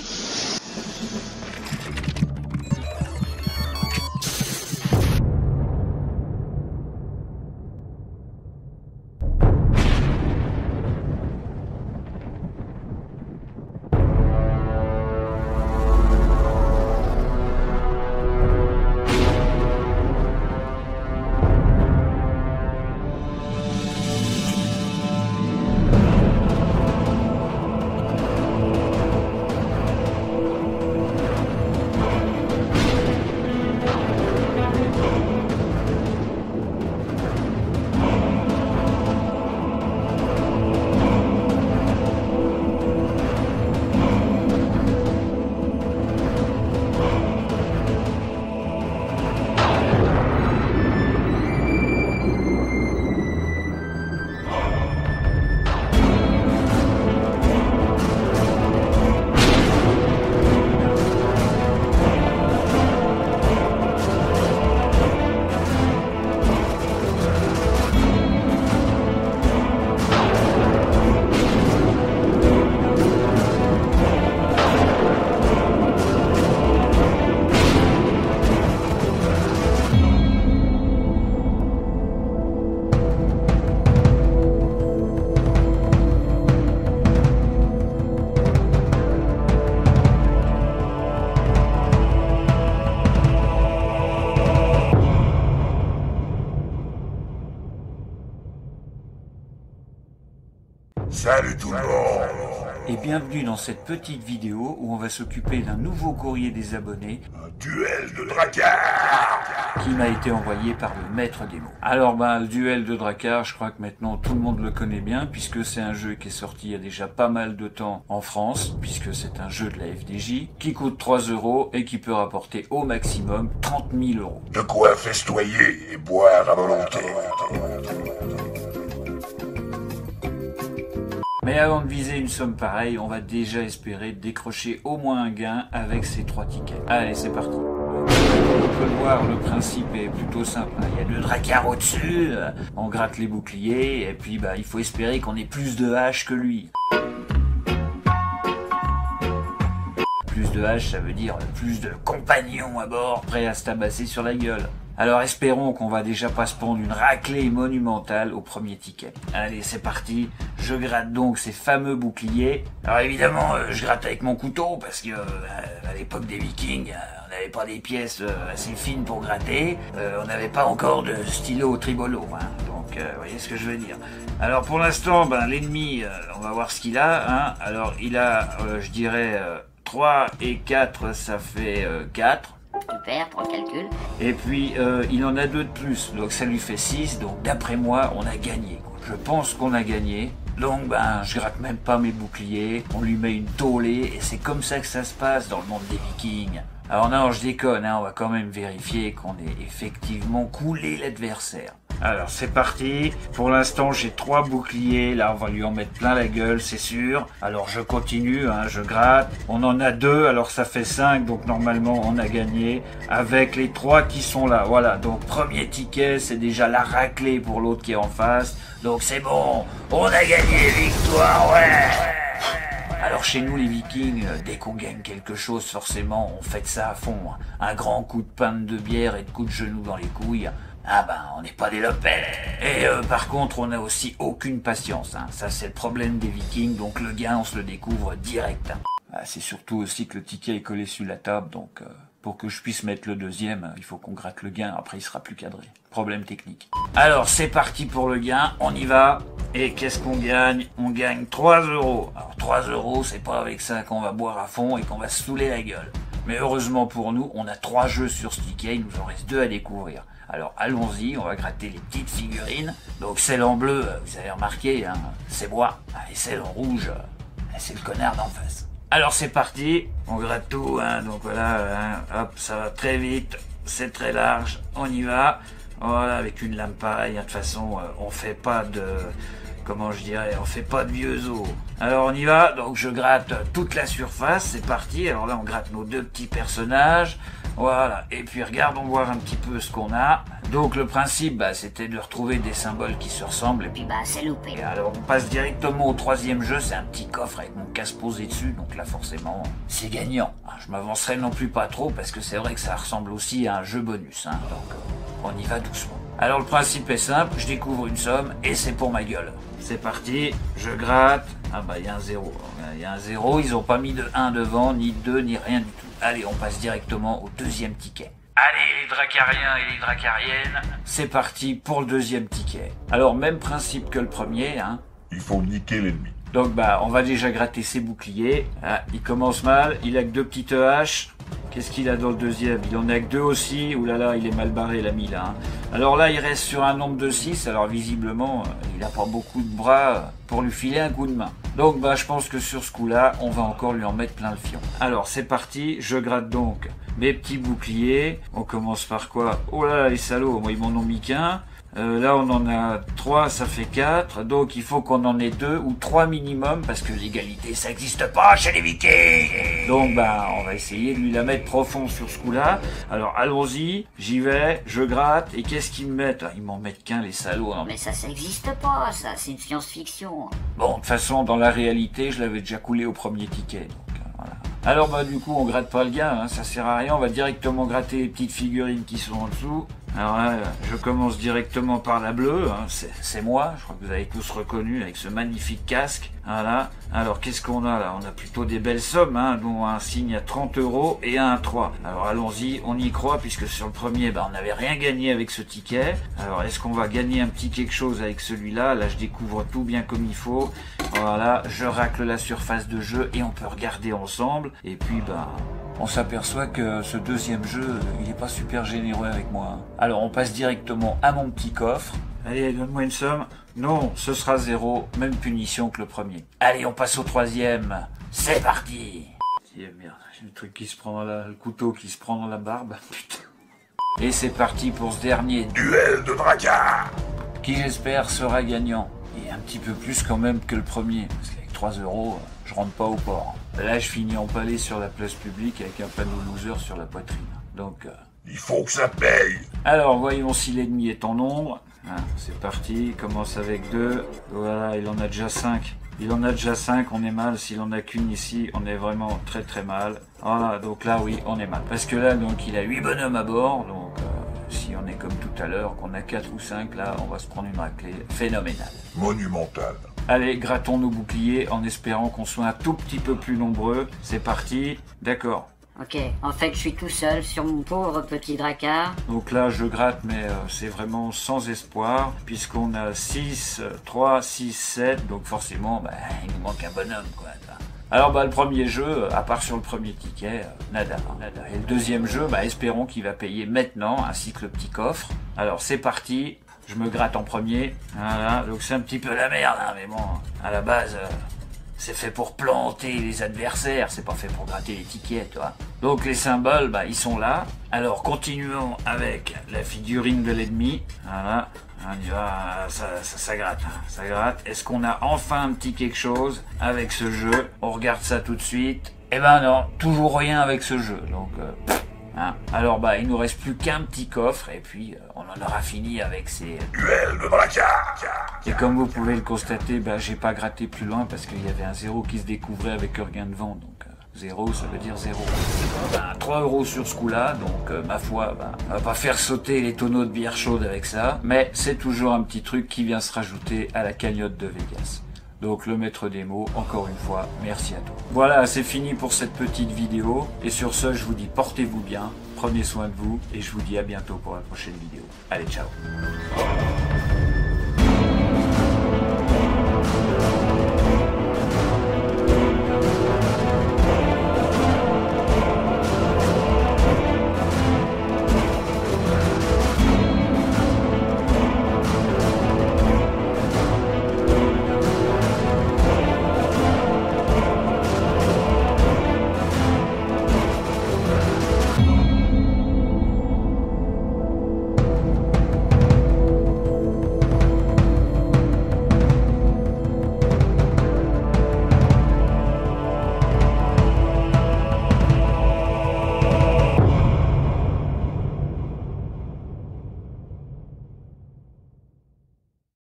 parti. Salut tout le monde! Et bienvenue dans cette petite vidéo où on va s'occuper d'un nouveau courrier des abonnés. Un duel de Drakkar! Qui m'a été envoyé par le maître des mots. Alors le duel de Drakkar, je crois que maintenant tout le monde le connaît bien, puisque c'est un jeu qui est sorti il y a déjà pas mal de temps en France, puisque c'est un jeu de la FDJ, qui coûte 3 € et qui peut rapporter au maximum 30 000 €. De quoi festoyer et boire à volonté. Mais avant de viser une somme pareille, on va déjà espérer décrocher au moins un gain avec ces 3 tickets. Allez, c'est parti. On peut le voir, le principe est plutôt simple. Il y a 2 Drakkar au-dessus, on gratte les boucliers, et puis il faut espérer qu'on ait plus de haches que lui. Plus de haches, ça veut dire plus de compagnons à bord, prêts à se tabasser sur la gueule. Alors espérons qu'on va déjà pas se prendre une raclée monumentale au premier ticket. Allez, c'est parti. Je gratte donc ces fameux boucliers. Alors évidemment, je gratte avec mon couteau parce que à l'époque des Vikings, on n'avait pas des pièces assez fines pour gratter. On n'avait pas encore de stylo tribolo. Donc, vous voyez ce que je veux dire. Alors pour l'instant, l'ennemi, on va voir ce qu'il a. Alors il a, je dirais, 3 et 4, ça fait 4. Super, pour le calcul. Et puis il en a 2 de plus, donc ça lui fait 6, donc d'après moi on a gagné. Je pense qu'on a gagné, donc je gratte même pas mes boucliers, on lui met une tollée et c'est comme ça que ça se passe dans le monde des Vikings. Alors non, je déconne, on va quand même vérifier qu'on ait effectivement coulé l'adversaire. Alors c'est parti, pour l'instant j'ai 3 boucliers, là on va lui en mettre plein la gueule c'est sûr. Alors je continue, je gratte, on en a 2, alors ça fait 5, donc normalement on a gagné avec les 3 qui sont là. Voilà, donc premier ticket, c'est déjà la raclée pour l'autre qui est en face, donc c'est bon, on a gagné, victoire, ouais. Alors chez nous les Vikings, dès qu'on gagne quelque chose, forcément on fête ça à fond. Un grand coup de pinte de bière et de coup de genou dans les couilles. On n'est pas des lopets. Et par contre, on n'a aussi aucune patience. Ça, c'est le problème des Vikings, donc le gain, on se le découvre direct. C'est surtout aussi que le ticket est collé sur la table, donc pour que je puisse mettre le deuxième, il faut qu'on gratte le gain, après il sera plus cadré. Problème technique. Alors, c'est parti pour le gain, on y va. Et qu'est-ce qu'on gagne? On gagne 3 €. Alors 3 €, c'est pas avec ça qu'on va boire à fond et qu'on va se saouler la gueule. Mais heureusement pour nous, on a 3 jeux sur ce ticket, il nous en reste 2 à découvrir. Alors allons-y, on va gratter les petites figurines. Donc celle en bleu, vous avez remarqué, c'est moi. Et celle en rouge, c'est le connard d'en face. Alors c'est parti, on gratte tout, donc voilà, hop, ça va très vite, c'est très large, on y va. Voilà, avec une lame pareille, de toute façon, on fait pas de... Comment je dirais, on fait pas de vieux os. Alors on y va, donc je gratte toute la surface, c'est parti. Alors là on gratte nos 2 petits personnages. Voilà, et puis regardons voir un petit peu ce qu'on a. Donc le principe, c'était de retrouver des symboles qui se ressemblent. Et Puis c'est loupé. et alors on passe directement au troisième jeu, c'est un petit coffre avec mon casse posé dessus, donc là forcément c'est gagnant. Je m'avancerai non plus pas trop parce que c'est vrai que ça ressemble aussi à un jeu bonus, hein, donc on y va doucement. Alors le principe est simple, je découvre une somme et c'est pour ma gueule. C'est parti, je gratte. Ah il y a un 0. Il y a un 0, ils ont pas mis de 1 devant, ni de 2, ni rien du tout. Allez, on passe directement au deuxième ticket. Allez les dracariens et les dracariennes, c'est parti pour le deuxième ticket. Alors même principe que le premier, hein. Il faut niquer l'ennemi. Donc on va déjà gratter ses boucliers. Ah, il commence mal, il a que 2 petites haches. Qu'est-ce qu'il a dans le deuxième? Il en a que 2 aussi. Ouh là là, il est mal barré l'ami là. Hein. Alors là, il reste sur un nombre de 6. Alors visiblement, il n'a pas beaucoup de bras pour lui filer un coup de main. Donc je pense que sur ce coup-là, on va encore lui en mettre plein le fion. Alors c'est parti, je gratte donc mes petits boucliers. On commence par quoi? Oh là là, les salauds, moi ils m'en ont mis qu'un. Là on en a 3, ça fait 4, donc il faut qu'on en ait 2 ou 3 minimum, parce que l'égalité ça n'existe pas chez les Vikings. Donc on va essayer de lui la mettre profond sur ce coup là. Alors allons-y, j'y vais, je gratte, et qu'est-ce qu'ils me mettent? Ils m'en mettent qu'un les salauds. Hein. Mais ça n'existe pas, ça, c'est une science-fiction. Bon, de toute façon dans la réalité je l'avais déjà coulé au premier ticket, donc voilà. Alors du coup on gratte pas le gars, hein, ça sert à rien, on va directement gratter les petites figurines qui sont en dessous. Alors là, je commence directement par la bleue, hein, c'est moi, je crois que vous avez tous reconnu avec ce magnifique casque. Voilà. Alors qu'est-ce qu'on a là? On a plutôt des belles sommes, hein, dont un signe à 30 € et un à 3. Alors allons-y, on y croit, puisque sur le premier, on n'avait rien gagné avec ce ticket. Alors est-ce qu'on va gagner un petit quelque chose avec celui-là? Là je découvre tout bien comme il faut. Voilà, je racle la surface de jeu et on peut regarder ensemble. Et puis on s'aperçoit que ce deuxième jeu, il est pas super généreux avec moi. Alors on passe directement à mon petit coffre. Allez, donne-moi une somme. Non, ce sera 0, même punition que le premier. Allez, on passe au troisième. C'est parti. Merde, j'ai le truc qui se prend le couteau qui se prend dans la barbe. Putain. Et c'est parti pour ce dernier Duel de dracard. qui j'espère sera gagnant. Et un petit peu plus quand même que le premier, parce qu'avec 3 €, je rentre pas au port. Là, je finis empalé sur la place publique avec un panneau loser sur la poitrine. Donc, Il faut que ça paye. alors, voyons si l'ennemi est en nombre. Ah, c'est parti, il commence avec 2. Voilà, il en a déjà 5. Il en a déjà 5, on est mal. S'il en a qu'une ici, on est vraiment très très mal. Voilà, donc là, oui, on est mal. Parce que là, donc, il a 8 bonhommes à bord. Donc, si on est comme tout à l'heure, qu'on a 4 ou 5, là, on va se prendre une raclée phénoménale. Monumental. Allez, grattons nos boucliers en espérant qu'on soit un tout petit peu plus nombreux. C'est parti. D'accord. Ok, en fait je suis tout seul sur mon pauvre petit dracard. Donc là, je gratte, mais c'est vraiment sans espoir, puisqu'on a 6, 3, 6, 7, donc forcément, il nous manque un bonhomme, quoi. Alors, le premier jeu, à part sur le premier ticket, nada. Et le deuxième jeu, espérons qu'il va payer maintenant, ainsi que le petit coffre. Alors, c'est parti, je me gratte en premier. Voilà, donc c'est un petit peu la merde, hein, mais bon, à la base... c'est fait pour planter les adversaires, c'est pas fait pour gratter les tickets, tu vois. Donc les symboles, ils sont là. Alors continuons avec la figurine de l'ennemi. Voilà, on y va, ça gratte, hein, ça gratte. Est-ce qu'on a enfin un petit quelque chose avec ce jeu? On regarde ça tout de suite. Eh ben non, toujours rien avec ce jeu, donc... Hein. Alors il nous reste plus qu'un petit coffre et puis on en aura fini avec ces... Duel de dracard. Et comme vous pouvez le constater, j'ai pas gratté plus loin parce qu'il y avait un 0 qui se découvrait avec un regain de vent, donc 0 ça veut dire 0. 3 € sur ce coup-là, donc ma foi, on va pas faire sauter les tonneaux de bière chaude avec ça, mais c'est toujours un petit truc qui vient se rajouter à la cagnotte de Vegas. Donc le maître des mots, encore une fois, merci à toi. Voilà, c'est fini pour cette petite vidéo. Et sur ce, je vous dis portez-vous bien, prenez soin de vous, et je vous dis à bientôt pour la prochaine vidéo. Allez, ciao.